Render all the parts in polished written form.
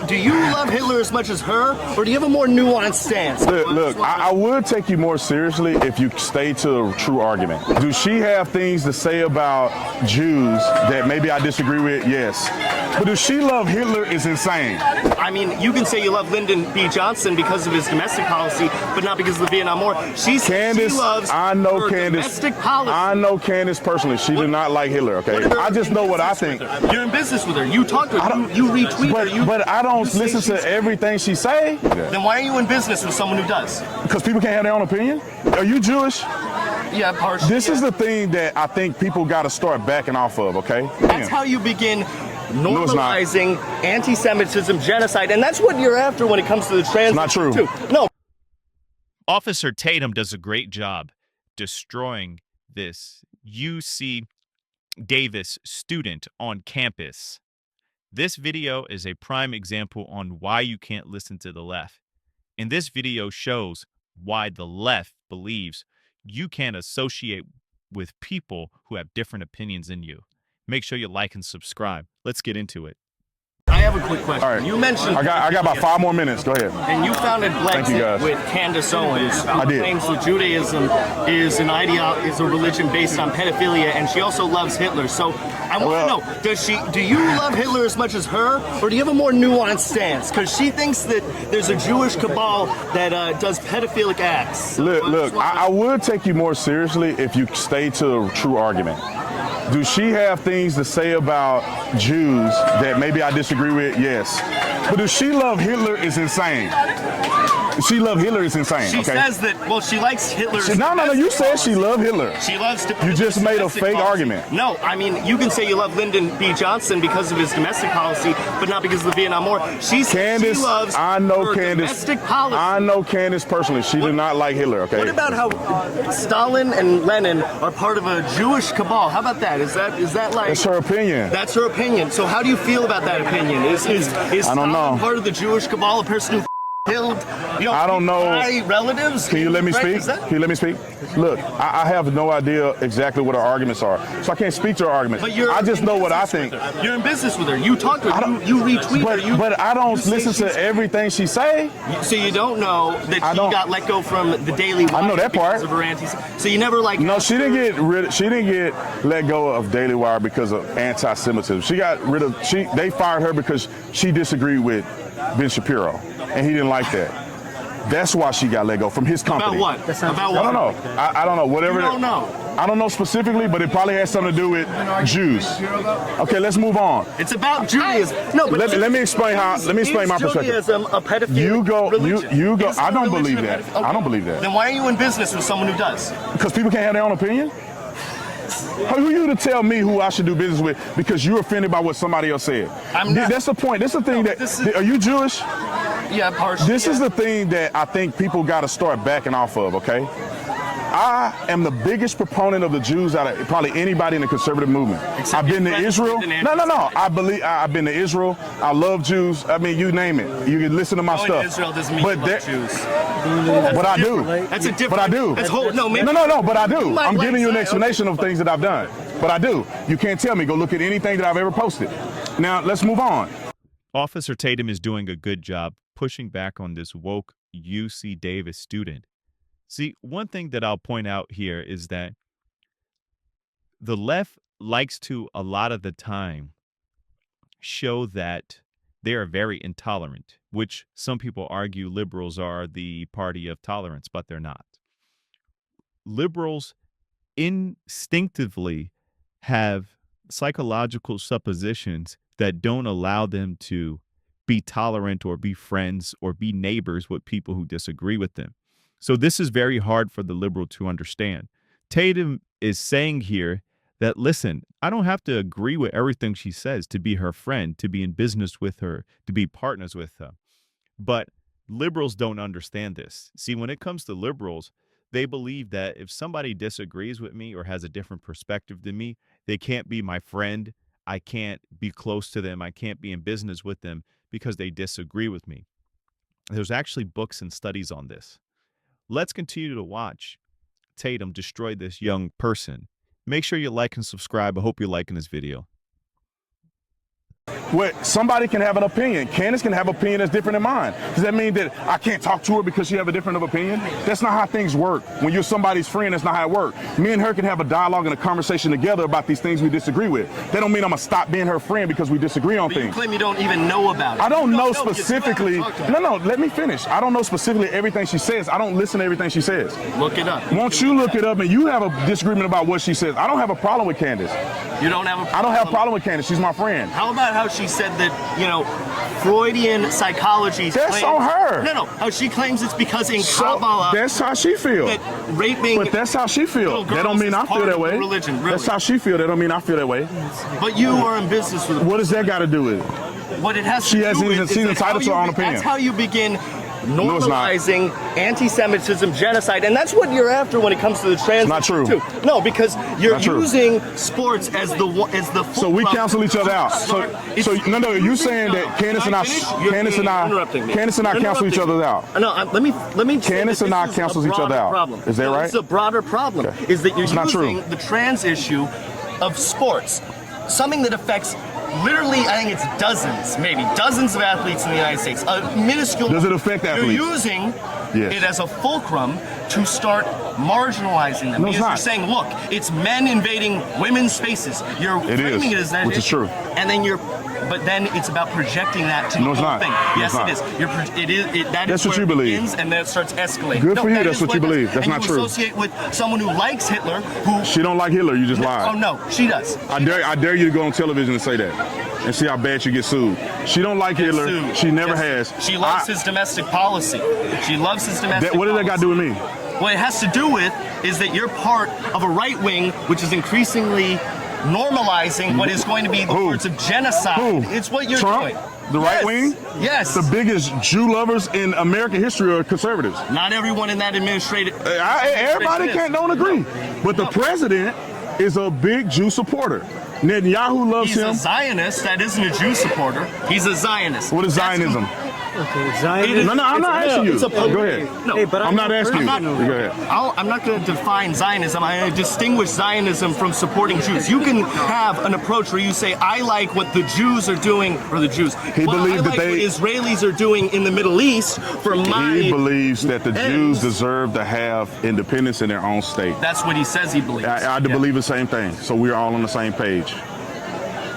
do you love Hitler as much as her, or do you have a more nuanced stance? Look, I would take you more seriously if you stay to a true argument. Do she have things to say about Jews that maybe I disagree with? Yes. But does she love Hitler is insane. I mean, you can say you love Lyndon B. Johnson because of his domestic policy, but not because of the Vietnam War. She loves domestic policy. I know Candace personally. She did not like Hitler, okay? I just know what I think. You're in business with her. You talk to her. You retweet her. But I don't listen to everything she say. Then why are you in business with someone who does? Because people can't have their own opinion. Are you Jewish? Yeah, partially. This is the thing that I think people got to start backing off of, okay? That's how you begin normalizing anti-Semitism, genocide, and that's what you're after when it comes to the trans. It's not true. Too. No. Officer Tatum does a great job destroying this UC Davis student on campus. This video is a prime example on why you can't listen to the left. And this video shows why the left believes you can't associate with people who have different opinions than you. Make sure you like and subscribe. Let's get into it. I have a quick question. All right. You mentioned I got about 5 more minutes. Go ahead. And you founded Blexit with Candace Owens, who claims that Judaism is a religion based on pedophilia, and she also loves Hitler. So I want to know, do you love Hitler as much as her, or do you have a more nuanced stance? Because she thinks that there's a Jewish cabal that does pedophilic acts. Look, I would take you more seriously if you stay to a true argument. Do she have things to say about Jews that maybe I disagree with? Yes. But does she love Hitler is insane. She loves Hitler is insane. She says that, well, she likes Hitler. No, you said she loved Hitler. She loves You just made a fake argument. No, I mean, you can say you love Lyndon B. Johnson because of his domestic policy, but not because of the Vietnam War. She loves domestic policy. I know Candace personally. She did not like Hitler, okay? What about how Stalin and Lenin are part of a Jewish cabal? How about that? Is that like... That's her opinion. That's her opinion. So how do you feel about that opinion? Is Stalin part of the Jewish cabal, a person who killed, I don't know. Relatives? Can you let me speak? Can you let me speak? Look, I have no idea exactly what her arguments are, so I can't speak to her arguments. I just know what I think. You're in business with her. You talk to her. You retweet her. But I don't listen to everything she say. So you don't know that she got let go from the Daily Wire. I know that part. Because of her so you never like. No, she didn't get let go of Daily Wire because of anti-Semitism. She got rid of. They fired her because she disagreed with Ben Shapiro, and he didn't like that. That's why she got let go from his company. About what? About what? I don't know. I don't know. Whatever. You don't know. I don't know specifically, but it probably has something to do with Jews. Okay, let's move on. It's about Judaism. No, but let me explain how. Let me explain my perspective. Judaism a pedophile religion? You go. I don't believe that. Okay. I don't believe that. Then why are you in business with someone who does? Because people can't have their own opinion. Who are you to tell me who I should do business with because you're offended by what somebody else said? I'm not. That's the point. That's the thing are you Jewish? Yeah, partially. This is the thing that I think people got to start backing off of, okay? I am the biggest proponent of the Jews out of probably anybody in the conservative movement. I've been to Israel. No. I've been to Israel. I love Jews. I mean, you name it. You can listen to my stuff. Israel doesn't mean you love Jews. But I do. That's a different. But I do. No. But I do. I'm giving you an explanation of things that I've done. But I do. You can't tell me. Go look at anything that I've ever posted. Now let's move on. Officer Tatum is doing a good job pushing back on this woke UC Davis student. See, one thing that I'll point out here is that the left likes to, a lot of the time, show that they are very intolerant, which some people argue liberals are the party of tolerance, but they're not. Liberals instinctively have psychological suppositions that don't allow them to be tolerant or be friends or be neighbors with people who disagree with them. So this is very hard for the liberal to understand. Tatum is saying here that, listen, I don't have to agree with everything she says to be her friend, to be in business with her, to be partners with her. But liberals don't understand this. See, when it comes to liberals, they believe that if somebody disagrees with me or has a different perspective than me, they can't be my friend. I can't be close to them. I can't be in business with them because they disagree with me. There's actually books and studies on this. Let's continue to watch Tatum destroy this young person. Make sure you like and subscribe. I hope you're liking this video. somebody can have an opinion. Candace can have an opinion that's different than mine. Does that mean that I can't talk to her because she have a different of opinion? That's not how things work. When you're somebody's friend, that's not how it works. Me and her can have a dialogue and a conversation together about these things we disagree with. That don't mean I'm gonna stop being her friend because we disagree on things. You claim you don't even know about it. I don't know specifically. No, let me finish. I don't know specifically everything she says. I don't listen to everything she says. Look it up. Won't you look it up? And you have a disagreement about what she says. I don't have a problem with Candace. You don't have a problem? I don't have a problem with Candace. She's my friend. How about how she said that, Freudian psychology. That's on her. No. How she claims it's because in Kabbalah. That's how she feels. That raping. But that's how she feels. That don't mean I feel that way. Religion, really. That's how she feels. That don't mean I feel that way. But you are in business with. What does that got to do with it? What it has to do with. She's entitled to her own opinion. That's how you begin normalizing anti-Semitism, genocide, and that's what you're after when it comes to the trans. It's not true. Too. No, because you're using sports as the. So we cancel each other out. So no, you're saying that Candace and I cancel each other out. No, let me. Candace and I cancels each other out. Problem. Is that right? It's a broader problem. Okay. Is that you're using the trans issue of sports, something that affects. Literally, I think it's dozens of athletes in the United States. A minuscule. Does it affect athletes? You're using it as a fulcrum to start marginalizing them. No, because you're saying, look, it's men invading women's spaces. You're framing it as that which is true. And then but then it's about projecting that to the whole thing. Yes, it is. That's what you believe. And then it starts escalating. Good for you. That's what you believe. That's not true. You associate with someone who likes Hitler, who she don't like Hitler. You just lied. Oh no, she does. I dare you to go on television and say that, and see how bad you get sued. She don't like Hitler. She never has. She loves his domestic policy. She loves his domestic. What does that got to do with me? What it has to do with is that you're part of a right wing, which is increasingly normalizing what is going to be the words of genocide. Who? It's what you're Trump? doing. The right wing? Yes. The biggest Jew lovers in American history are conservatives. Not everyone in that administration. Everybody don't agree. But the president is a big Jew supporter. Netanyahu loves him. He's a Zionist. That isn't a Jew supporter. He's a Zionist. What is Zionism? Okay, Zionism. No, I'm not asking you. Go ahead. No, hey, but I'm not asking you. Go ahead. I'm not going to define Zionism. I'm going to distinguish Zionism from supporting Jews. You can have an approach where you say, I like what the Jews are doing, or the Jews. He believes that what Israelis are doing in the Middle East for my. He believes that the Jews deserve to have independence in their own state. That's what he says he believes. I believe the same thing. So we're all on the same page.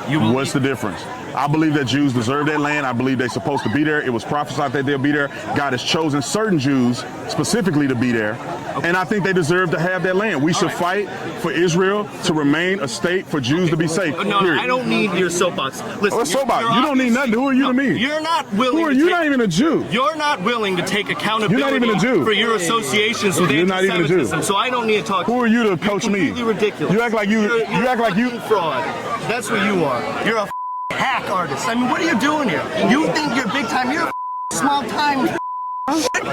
What's the difference? I believe that Jews deserve that land. I believe they're supposed to be there. It was prophesied that they'll be there. God has chosen certain Jews specifically to be there. Okay. And I think they deserve to have that land. We should fight for Israel to remain a state for Jews to be safe. No, I don't need your soapbox. Listen, soapbox? You don't need nothing. Who are you to me? You're not willing. Who are you? Not even a Jew. You're not willing to take accountability. You're not even a Jew. For your associations with anti-Semitism. So I don't need to talk. Who are you to coach me? You're completely ridiculous. You act like you. You act like you. Fraud. That's what you are. You're a hack artist. I mean, what are you doing here? You think you're big time. You're a small time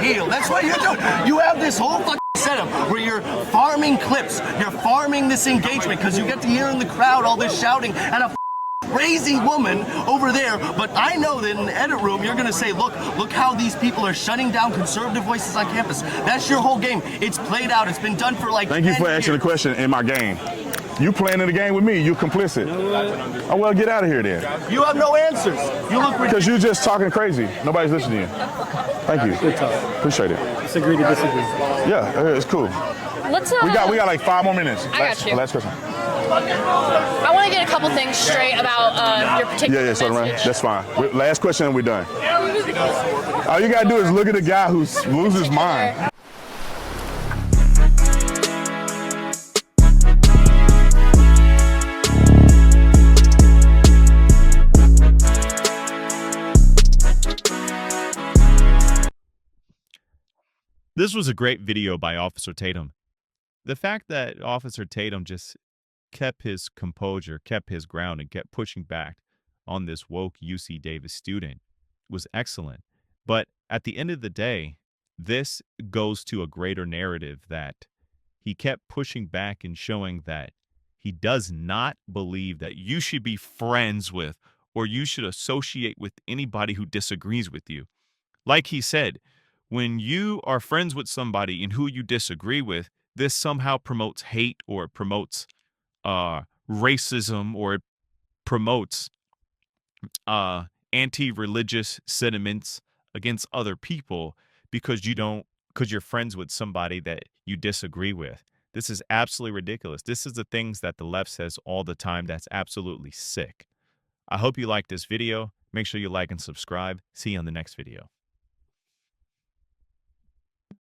heel. That's what you're doing. You have this whole setup where you're farming clips. You're farming this engagement because you get to hear in the crowd all this shouting and a crazy woman over there. But I know that in the edit room, you're going to say, look how these people are shutting down conservative voices on campus. That's your whole game. It's played out. It's been done for like 10 Thank you for years. asking the question in my game. You playing in the game with me. You complicit. Oh, well, get out of here then. You have no answers. You look ridiculous. Because you're just talking crazy. Nobody's listening to you. Thank you. Good talk. Appreciate it. Disagree to disagree. Yeah, it's cool. Let's we got like 5 more minutes. I got you. Last question. I want to get a couple things straight about your particular message. That's fine. Last question and we're done. All you got to do is look at the guy who loses his mind. This was a great video by Officer Tatum. The fact that Officer Tatum just kept his composure, kept his ground, and kept pushing back on this woke UC Davis student was excellent. But at the end of the day, this goes to a greater narrative that he kept pushing back and showing that he does not believe that you should be friends with or you should associate with anybody who disagrees with you. Like he said, when you are friends with somebody and who you disagree with, this somehow promotes hate or promotes racism or it promotes anti-religious sentiments against other people because you're friends with somebody that you disagree with. This is absolutely ridiculous. This is the things that the left says all the time. That's absolutely sick. I hope you liked this video. Make sure you like and subscribe. See you on the next video.